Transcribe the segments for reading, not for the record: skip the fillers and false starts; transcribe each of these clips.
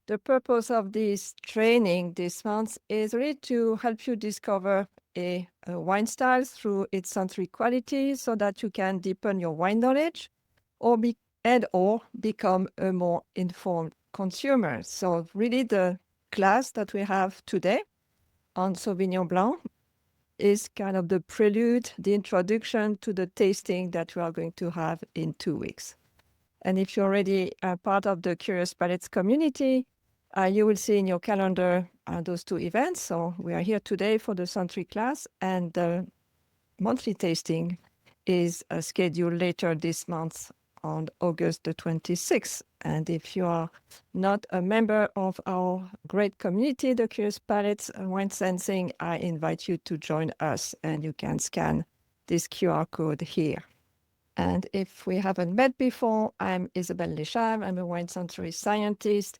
the purpose of this training this month is really to help you discover a wine style through its sensory qualities so that you can deepen your wine knowledge or become a more informed consumer. So really the class that we have today on Sauvignon Blanc is kind of the prelude, the introduction to the tasting that we are going to have in 2 weeks. And if you're already a part of the Curious Palates community, you will see in your calendar those two events. So we are here today for the sensory class, and the monthly tasting is scheduled later this month on August the 26th. And if you are not a member of our great community, the Curious Palates Wine Sensing, I invite you to join us, and you can scan this QR code here. And if we haven't met before, I'm Isabelle Lesschaeve. I'm a wine sensory scientist.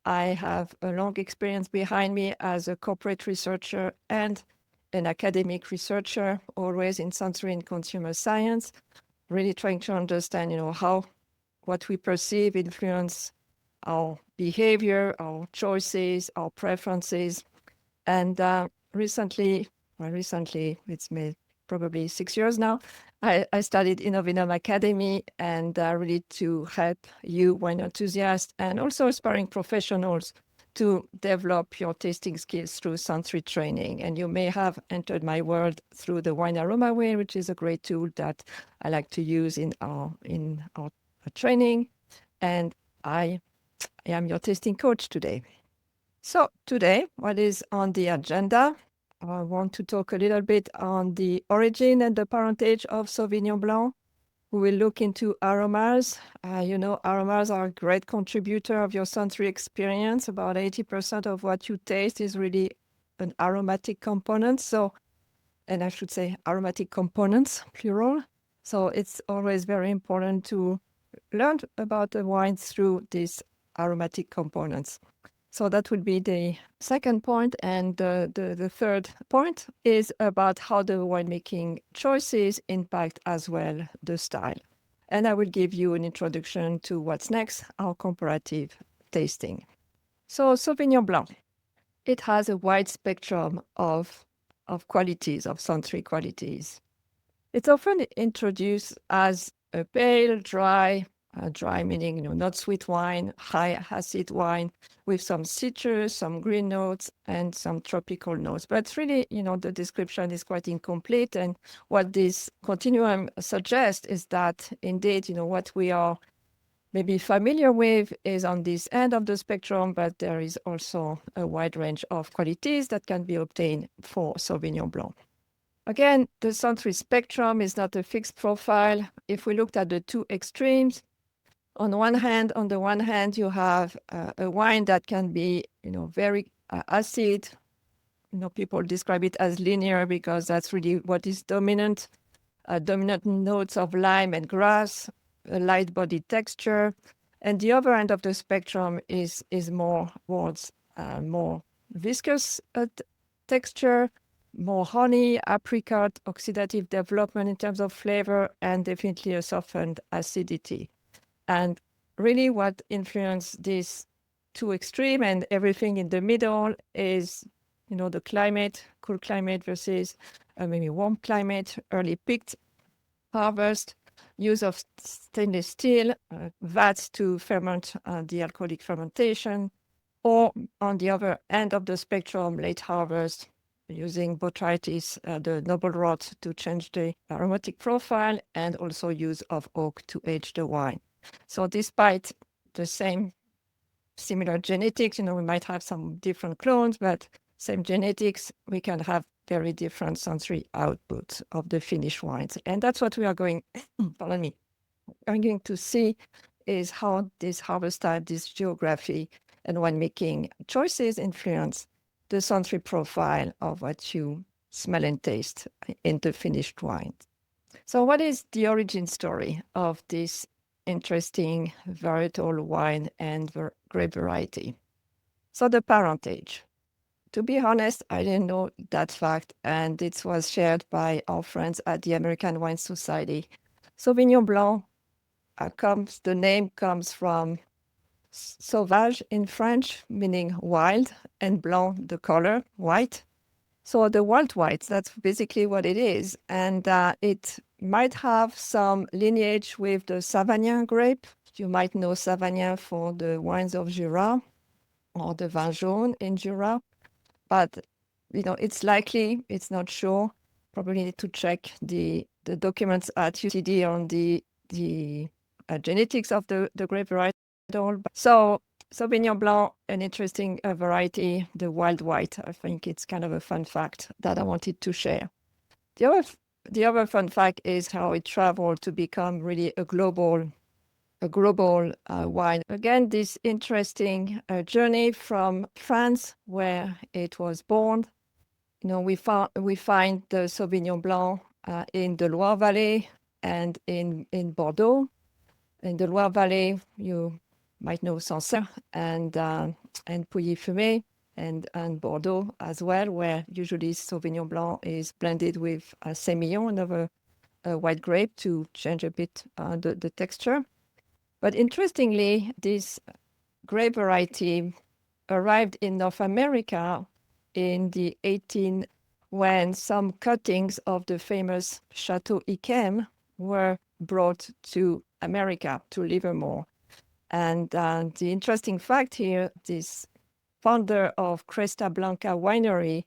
I have a long experience behind me as a corporate researcher and an academic researcher, always in sensory and consumer science, really trying to understand, how what we perceive influence our behavior, our choices, our preferences. And recently, it's probably 6 years now, I studied InnoVinum Academy, and really to help you, wine enthusiasts, and also aspiring professionals to develop your tasting skills through sensory training. And you may have entered my world through the Wine Aroma Wheel, which is a great tool that I like to use in our training. And I am your tasting coach today. So today, what is on the agenda? I want to talk a little bit on the origin and the parentage of Sauvignon Blanc. We will look into aromas. Aromas are a great contributor of your sensory experience. About 80% of what you taste is really an aromatic component. And I should say aromatic components, plural. So it's always very important to learn about the wine through these aromatic components. So that would be the second point. And the third point is about how the winemaking choices impact as well the style. And I will give you an introduction to what's next, our comparative tasting. So Sauvignon Blanc, it has a wide spectrum of qualities, of sensory qualities. It's often introduced as a pale, dry meaning not sweet wine, high acid wine with some citrus, some green notes, and some tropical notes. But really, the description is quite incomplete. And what this continuum suggests is that indeed, what we are maybe familiar with is on this end of the spectrum, but there is also a wide range of qualities that can be obtained for Sauvignon Blanc. Again, the sensory spectrum is not a fixed profile. If we looked at the two extremes, on the one hand, you have a wine that can be, very acid. People describe it as linear because that's really what is dominant. Dominant notes of lime and grass, a light body texture. And the other end of the spectrum is more towards more viscous texture, more honey, apricot, oxidative development in terms of flavor, and definitely a softened acidity. And really what influenced these two extreme and everything in the middle is, the climate, cool climate versus maybe warm climate, early picked harvest, use of stainless steel, vats to ferment the alcoholic fermentation, or on the other end of the spectrum, late harvest, using botrytis, the noble rot, to change the aromatic profile, and also use of oak to age the wine. So despite the similar genetics, we might have some different clones, but same genetics, we can have very different sensory outputs of the finished wines. And that's what we are going to see is how this harvest style, this geography, and winemaking choices influence the sensory profile of what you smell and taste in the finished wine. So what is the origin story of this interesting varietal wine and grape variety? So the parentage. To be honest, I didn't know that fact, and it was shared by our friends at the American Wine Society. Sauvignon Blanc the name comes from sauvage in French, meaning wild, and blanc, the color, white. So the wild white, that's basically what it is. And it might have some lineage with the Sauvignon grape. You might know Sauvignon for the wines of Jura or the vin jaune in Jura. But, it's likely, it's not sure. Probably need to check the documents at UCD on the genetics of the grape varietal. So Sauvignon Blanc, an interesting variety, the wild white. I think it's kind of a fun fact that I wanted to share. The other fun fact is how it traveled to become really a global wine. Again, this interesting journey from France, where it was born. We find the Sauvignon Blanc in the Loire Valley and in Bordeaux. In the Loire Valley, you might know Sancerre and Pouilly-Fumé and Bordeaux as well, where usually Sauvignon Blanc is blended with Semillon, another white grape, to change a bit the texture. But interestingly, this grape variety arrived in North America in the 18 when some cuttings of the famous Chateau Yquem were brought to America, to Livermore. And the interesting fact here, this founder of Cresta Blanca Winery,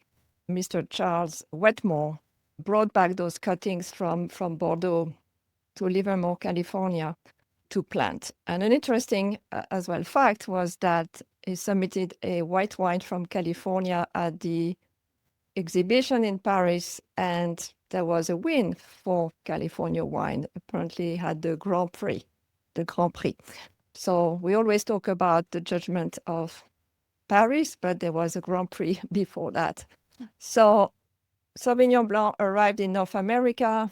Mr. Charles Wetmore, brought back those cuttings from Bordeaux to Livermore, California, to plant. And an interesting as well fact was that he submitted a white wine from California at the exhibition in Paris, and there was a win for California wine. Apparently had the Grand Prix. So we always talk about the judgment of Paris, but there was a Grand Prix before that. So Sauvignon Blanc arrived in North America,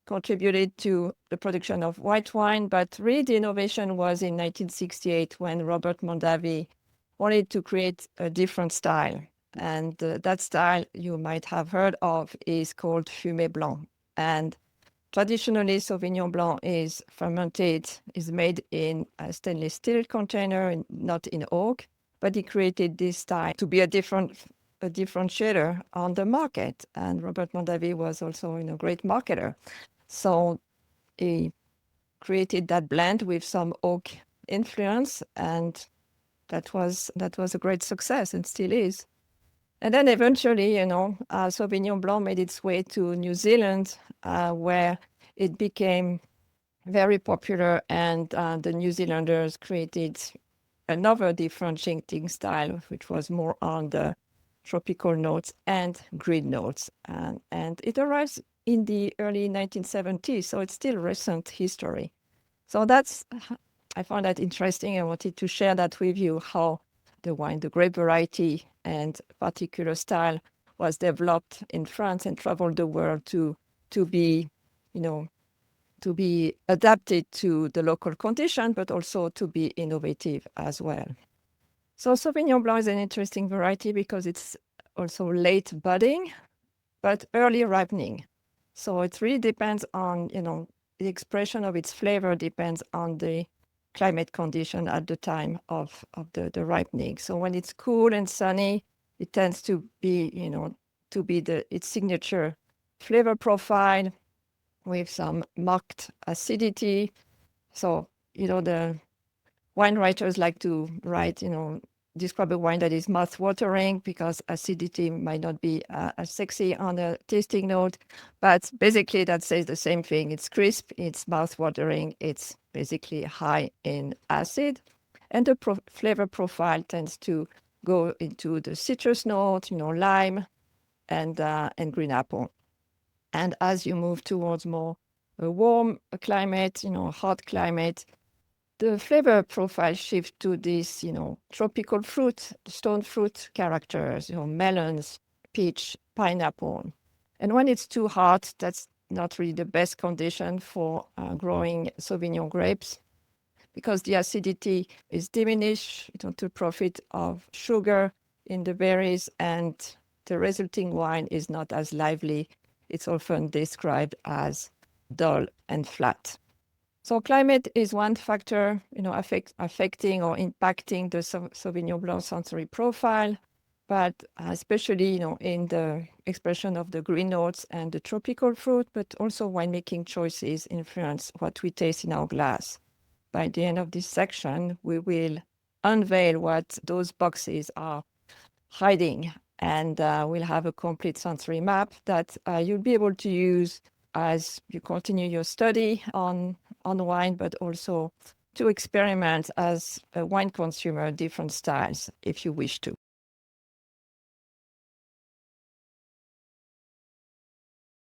contributed to the production of white wine, but really the innovation was in 1968 when Robert Mondavi wanted to create a different style. And that style you might have heard of is called Fumé Blanc. And traditionally, Sauvignon Blanc is fermented, is made in a stainless steel container, not in oak. But he created this style to be a differentiator on the market. And Robert Mondavi was also a great marketer. So he created that blend with some oak influence, and that was a great success and still is. And then eventually, Sauvignon Blanc made its way to New Zealand, where it became very popular, and the New Zealanders created another differentiating style, which was more on the tropical notes and green notes. And it arrives in the early 1970s, so it's still recent history. So I found that interesting. I wanted to share that with you, how the grape variety and particular style was developed in France and traveled the world to be adapted to the local condition, but also to be innovative as well. So Sauvignon Blanc is an interesting variety because it's also late budding, but early ripening. So it really depends on, the expression of its flavor depends on the climate condition at the time of the ripening. So when it's cool and sunny, it tends to be, its signature flavor profile with some marked acidity. So, the wine writers like to write, describe a wine that is mouth-watering because acidity might not be as sexy on the tasting note. But basically, that says the same thing. It's crisp, it's mouth-watering, it's basically high in acid. And the flavor profile tends to go into the citrus note, lime and green apple. And as you move towards more a warm climate, hot climate, the flavor profile shifts to this, tropical fruit, stone fruit characters, melons, peach, pineapple. And when it's too hot, that's not really the best condition for growing Sauvignon grapes, because the acidity is diminished to profit of sugar in the berries, and the resulting wine is not as lively. It's often described as dull and flat. So climate is one factor, affecting or impacting the Sauvignon Blanc sensory profile, but especially, in the expression of the green notes and the tropical fruit, but also winemaking choices influence what we taste in our glass. By the end of this section, we will unveil what those boxes are hiding, and we'll have a complete sensory map that you'll be able to use as you continue your study on wine, but also to experiment as a wine consumer, different styles if you wish to.